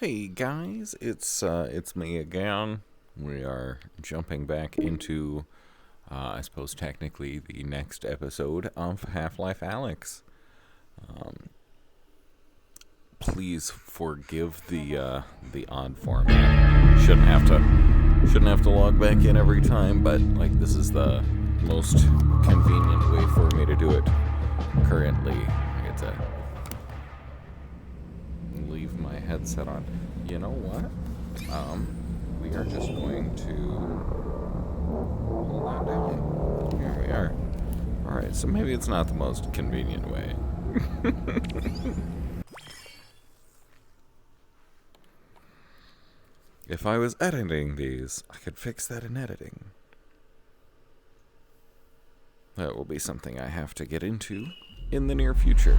Hey guys, it's me again. We are jumping back into, I suppose technically the next episode of Life Alyx. Please forgive the odd format. Shouldn't have to log back in every time, but like this is the most convenient way for me to do it currently. I get to leave my headset on. You know what? We are just going to hold that down. Here we are. Alright, so maybe it's not the most convenient way. If I was editing these, I could fix that in editing. That will be something I have to get into in the near future.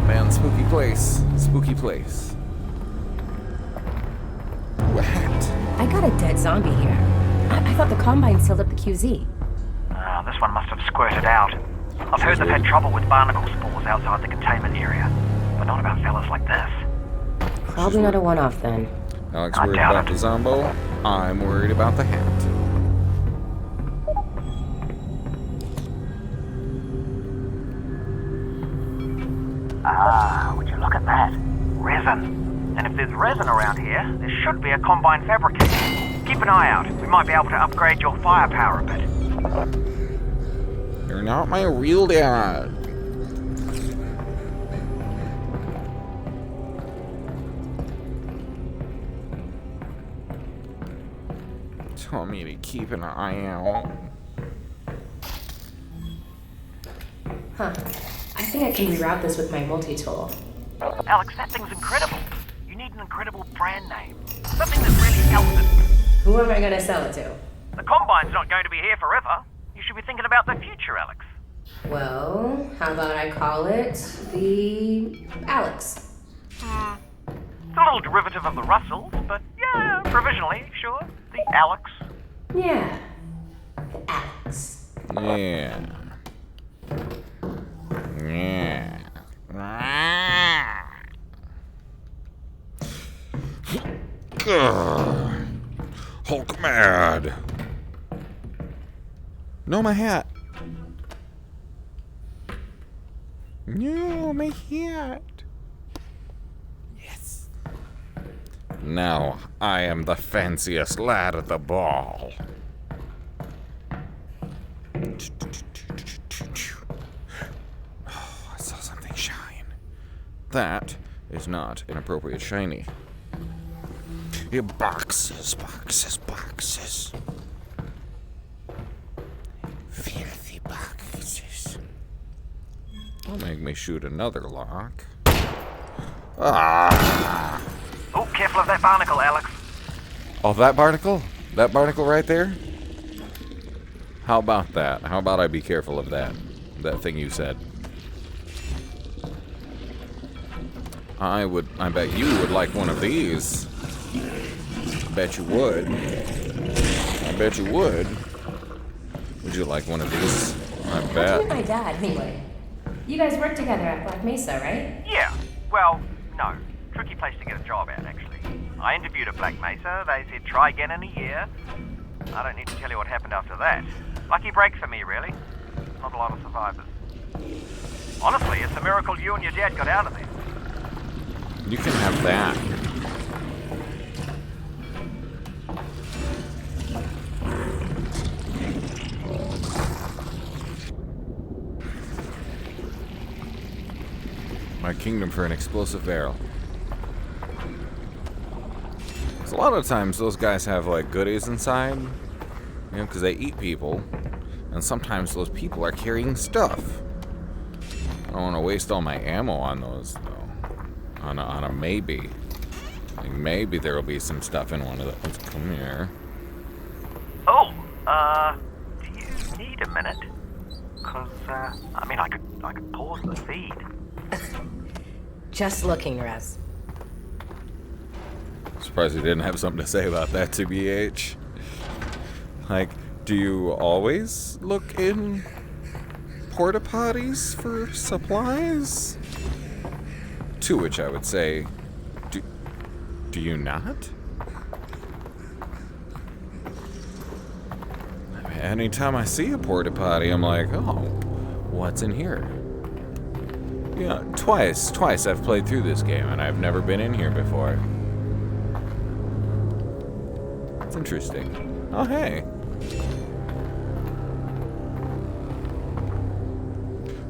Man, spooky place. Spooky place. What? I got a dead zombie here. I thought the Combine sealed up the QZ. This one must have squirted out. I've heard they've had trouble with barnacle spores outside the containment area, but not about fellas like this. Probably not a one-off then. Alex worried about the Zombo. I'm worried about the hat. Would you look at that? Resin. And if there's resin around here, there should be a Combine fabricator. Keep an eye out. We might be able to upgrade your firepower a bit. You're not my real dad. Tell me to keep an eye out. Huh. I think I can reroute this with my multi-tool. Alex, that thing's incredible. You need an incredible brand name. Something that really sells it. Who am I gonna sell it to? The Combine's not going to be here forever. You should be thinking about the future, Alex. Well, how about I call it the Alyx? It's a little derivative of the Russells, but yeah, provisionally, sure. The Alex. Yeah, the Alyx. Yeah. Yeah. Hulk mad. No, my hat. No, my hat. Yes. Now I am the fanciest lad at the ball. Oh, I saw something shine. That is not an appropriate shiny. Boxes. Filthy boxes. Don't make me shoot another lock. Ah! Oh, careful of that barnacle, Alex. Oh, that barnacle? That barnacle right there? How about that? How about I be careful of that? That thing you said. I bet you would like one of these. Bet you would. I bet you would. Would you like one of these? I bet. How'd you meet my dad, anyway? You guys work together at Black Mesa, right? Yeah. Well, no. Tricky place to get a job at, actually. I interviewed at Black Mesa. They said try again in a year. I don't need to tell you what happened after that. Lucky break for me, really. Not a lot of survivors. Honestly, it's a miracle you and your dad got out of there. You can have that. My kingdom for an explosive barrel. 'Cause a lot of times those guys have like goodies inside, you know, because they eat people, and sometimes those people are carrying stuff. I don't want to waste all my ammo on those though. On a maybe. Like maybe there'll be some stuff in one of those. Come here. Oh, do you need a minute? Cause, I could pause the feed. Just looking, Rez. Surprised he didn't have something to say about that, TBH. Like, do you always look in porta potties for supplies? To which I would say, do you not? Anytime I see a porta potty, I'm like, oh, what's in here? Yeah, twice I've played through this game, and I've never been in here before. It's interesting. Oh, hey.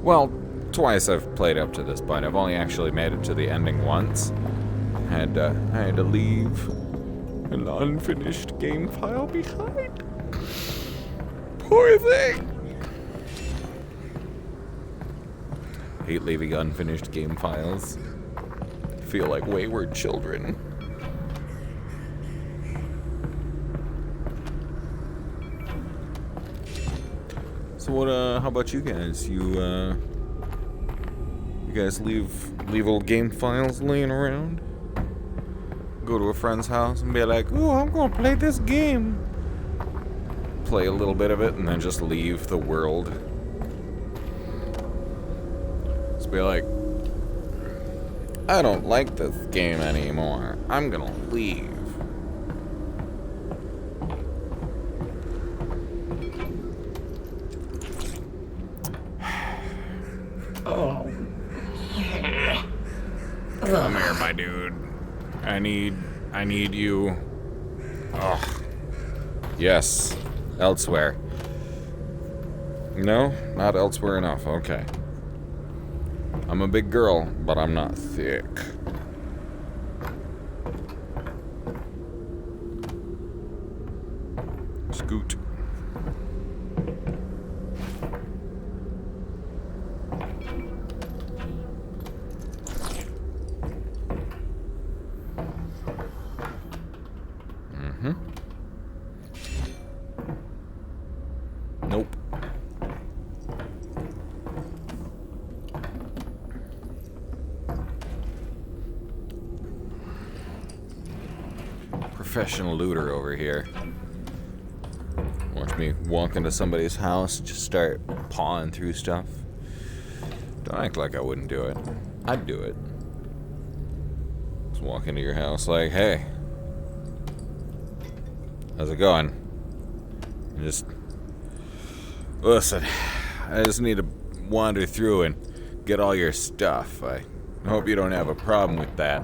Well, twice I've played up to this point. I've only actually made it to the ending once. I had to leave an unfinished game file behind. Poor thing. Hate leaving unfinished game files. Feel like wayward children. So what? How about you guys? You guys leave old game files laying around? Go to a friend's house and be like, "Ooh, I'm gonna play this game." Play a little bit of it and then just leave the world. Just be like, I don't like this game anymore. I'm gonna leave. Oh. Come here, my dude. I need you. Oh. Yes. Elsewhere. No? Not elsewhere enough. Okay. I'm a big girl, but I'm not thick. Scoot. Nope. Professional looter over here. Watch me walk into somebody's house, just start pawing through stuff. Don't act like I wouldn't do it. I'd do it. Just walk into your house like, hey, how's it going? Just listen, I just need to wander through and get all your stuff. I hope you don't have a problem with that.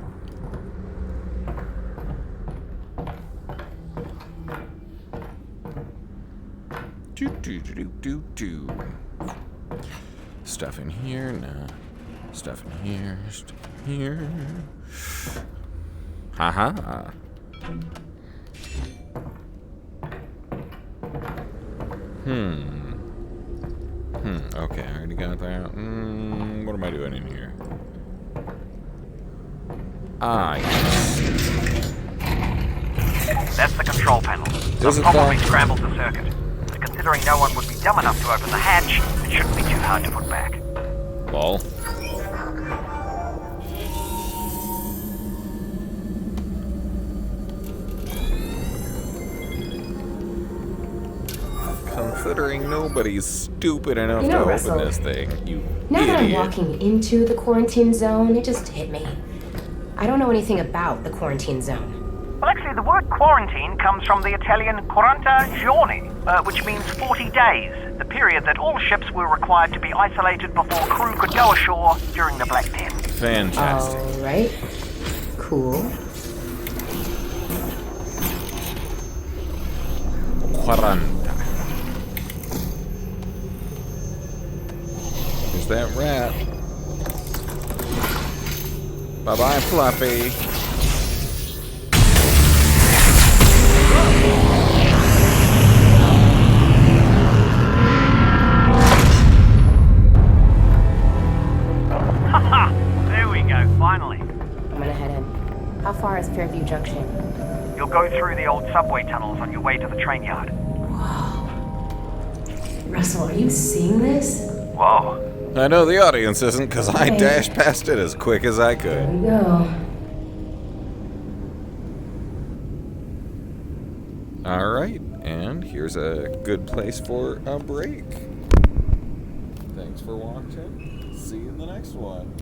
Do. Stuff in here, nah. Stuff in here, stuff in here. Haha. Okay, I already got that. What am I doing in here? Ah, yes. That's the control panel. Some probably scrambled the circuit. But considering no one would be dumb enough to open the hatch, it shouldn't be too hard to put back. Lol. Considering nobody's stupid enough to Russell, open this thing, you now that I'm idiot. walking into the quarantine zone, it just hit me. I don't know anything about the quarantine zone. Well, actually, the word quarantine comes from the Italian 40 giorni, which means 40 days, the period that all ships were required to be isolated before crew could go ashore during the Black Death. Fantastic. All right. Cool. 40. Here's that rat. Bye-bye, Fluffy. There we go, finally. I'm gonna head in. How far is Fairview Junction? You'll go through the old subway tunnels on your way to the train yard. Whoa. Russell, are you seeing this? Whoa. I know the audience isn't, because I Okay. dashed past it as quick as I There could. we go. Alright, and here's a good place for a break. Thanks for watching. See you in the next one.